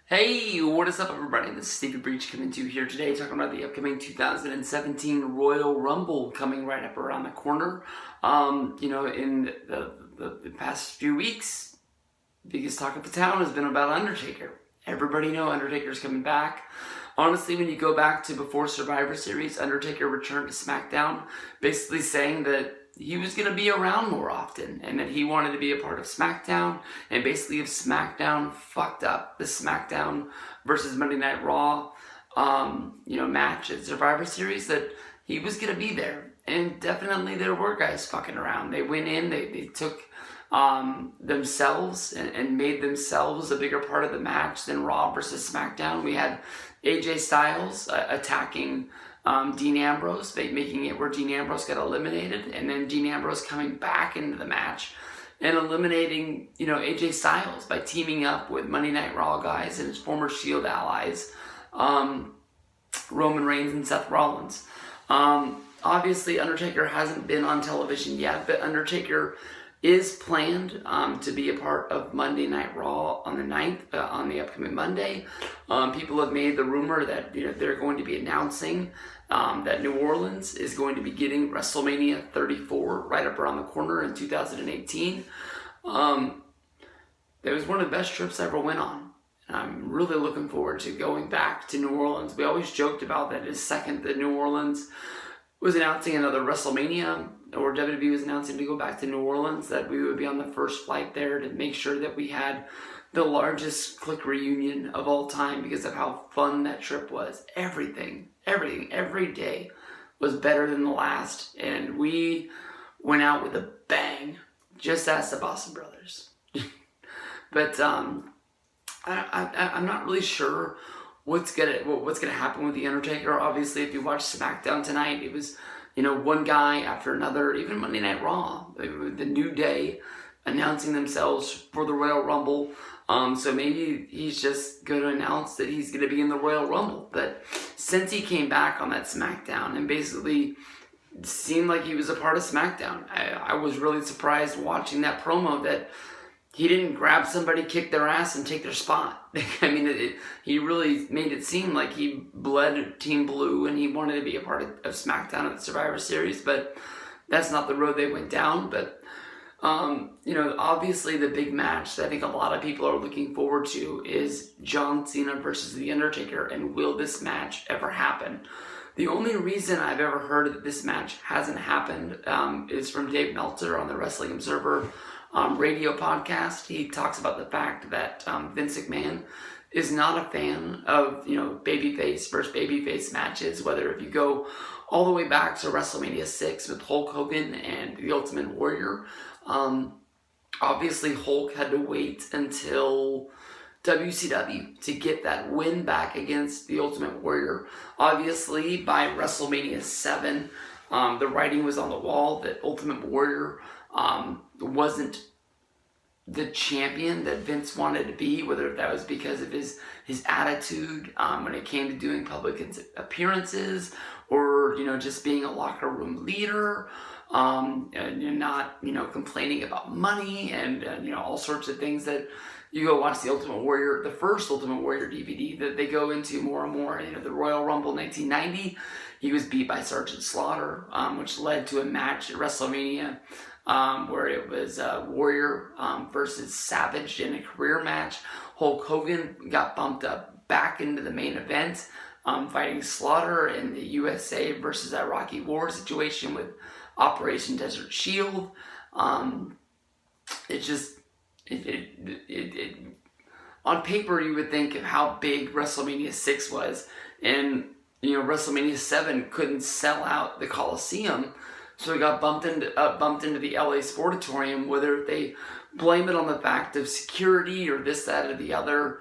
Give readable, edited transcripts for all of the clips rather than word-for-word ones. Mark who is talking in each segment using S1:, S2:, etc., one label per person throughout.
S1: Hey, what is up, everybody? This is Stevie Breach coming to you here today, talking about the upcoming 2017 Royal Rumble coming right up around the corner. In the past few weeks, biggest talk of the town has been about Undertaker. Everybody know Undertaker's coming back. Honestly, when you go back to before Survivor Series, Undertaker returned to SmackDown, basically saying that he was going to be around more often and that he wanted to be a part of SmackDown. And basically, if SmackDown fucked up the SmackDown versus Monday Night Raw, match at Survivor Series, that he was going to be there. And definitely there were guys fucking around. They went in, they took themselves and made themselves a bigger part of the match than Raw versus SmackDown. We had AJ Styles attacking Dean Ambrose, making it where Dean Ambrose got eliminated, and then Dean Ambrose coming back into the match and eliminating, AJ Styles by teaming up with Monday Night Raw guys and his former Shield allies, Roman Reigns and Seth Rollins. Obviously, Undertaker hasn't been on television yet, but Undertaker is planned to be a part of Monday Night Raw on the 9th, on the upcoming Monday. People have made the rumor that they're going to be announcing that New Orleans is going to be getting WrestleMania 34 right up around the corner in 2018. It was one of the best trips I ever went on. And I'm really looking forward to going back to New Orleans. We always joked about that his second that New Orleans was announcing another WrestleMania, or WWE was announcing to go back to New Orleans, that we would be on the first flight there to make sure that we had the largest Click reunion of all time because of how fun that trip was. Everything, every day was better than the last, and we went out with a bang. Just ask the Boston Brothers. But I'm not really sure what's gonna happen with the Undertaker. Obviously, if you watch SmackDown tonight, it was one guy after another. Even Monday Night Raw, the New Day announcing themselves for the Royal Rumble. So maybe he's just going to announce that he's going to be in the Royal Rumble. But since he came back on that SmackDown and basically seemed like he was a part of SmackDown, I was really surprised watching that promo that he didn't grab somebody, kick their ass, and take their spot. I mean, he really made it seem like he bled Team Blue and he wanted to be a part of SmackDown at the Survivor Series, but that's not the road they went down. But, obviously the big match that I think a lot of people are looking forward to is John Cena versus The Undertaker, and will this match ever happen? The only reason I've ever heard that this match hasn't happened is from Dave Meltzer on the Wrestling Observer radio podcast. He talks about the fact that Vince McMahon is not a fan of babyface versus babyface matches. Whether if you go all the way back to WrestleMania 6 with Hulk Hogan and the Ultimate Warrior, obviously Hulk had to wait until WCW to get that win back against the Ultimate Warrior. Obviously, by WrestleMania 7, the writing was on the wall that Ultimate Warrior wasn't the champion that Vince wanted to be, whether that was because of his attitude when it came to doing public appearances, or just being a locker room leader, and not complaining about money and all sorts of things that you go watch the Ultimate Warrior, the first Ultimate Warrior DVD that they go into more and more. The Royal Rumble 1990, he was beat by Sergeant Slaughter, which led to a match at WrestleMania where it was Warrior versus Savage in a career match. Hulk Hogan got bumped up back into the main event, fighting Slaughter in the USA versus Iraqi War situation with Operation Desert Shield. On paper, you would think of how big WrestleMania 6 was, and WrestleMania 7 couldn't sell out the Coliseum, so it got bumped into the LA Sportatorium. Whether they blame it on the fact of security or this, that, or the other,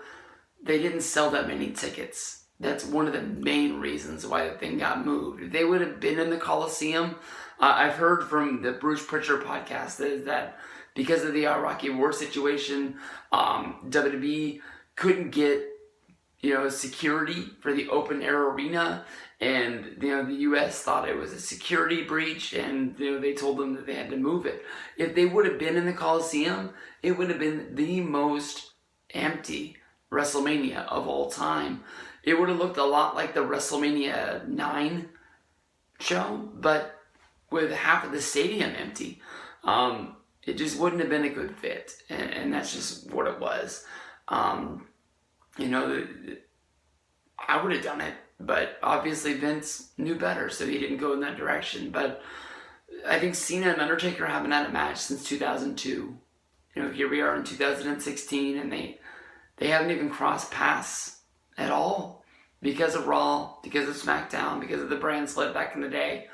S1: they didn't sell that many tickets. That's one of the main reasons why the thing got moved. If they would have been in the Coliseum, I've heard from the Bruce Pritchard podcast that because of the Iraqi War situation, WWE couldn't get security for the open air arena, and the U.S. thought it was a security breach, and they told them that they had to move it. If they would have been in the Coliseum, it would have been the most empty WrestleMania of all time, it would have looked a lot like the WrestleMania 9 show, but with half of the stadium empty. It just wouldn't have been a good fit, and that's just what it was. You know, I would have done it, but obviously Vince knew better, so he didn't go in that direction. But I think Cena and Undertaker haven't had a match since 2002. You know, here we are in 2016, and they haven't even crossed paths at all because of Raw, because of SmackDown, because of the brand split back in the day.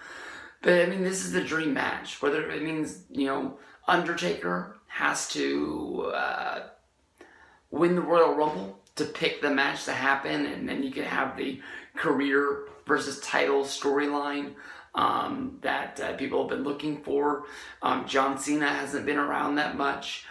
S1: But I mean, this is the dream match. Whether it means, you know, Undertaker has to win the Royal Rumble to pick the match to happen, and then you can have the career versus title storyline that people have been looking for. John Cena hasn't been around that much,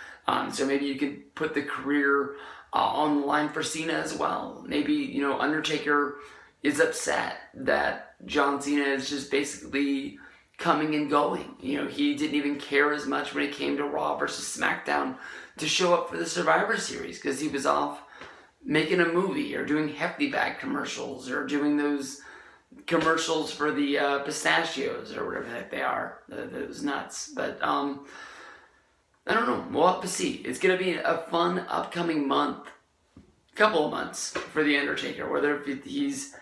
S1: so maybe you can put the career on the line for Cena as well. Maybe, you know, Undertaker is upset that John Cena is just basically coming and going. You know, he didn't even care as much when it came to Raw versus SmackDown to show up for the Survivor Series because he was off making a movie or doing Hefty Bag commercials or doing those commercials for the pistachios or whatever the heck they are. Those nuts. But I don't know. We'll have to see. It's going to be a fun upcoming couple of months for The Undertaker. Whether he's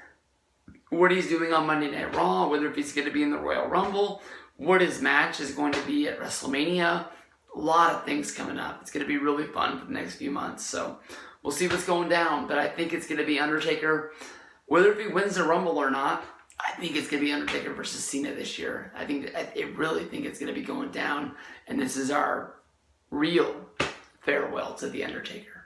S1: what he's doing on Monday Night Raw, whether if he's going to be in the Royal Rumble, what his match is going to be at WrestleMania. A lot of things coming up. It's going to be really fun for the next few months. So we'll see what's going down. But I think it's going to be Undertaker. Whether if he wins the Rumble or not, I think it's going to be Undertaker versus Cena this year. I really think it's going to be going down. And this is our real farewell to The Undertaker.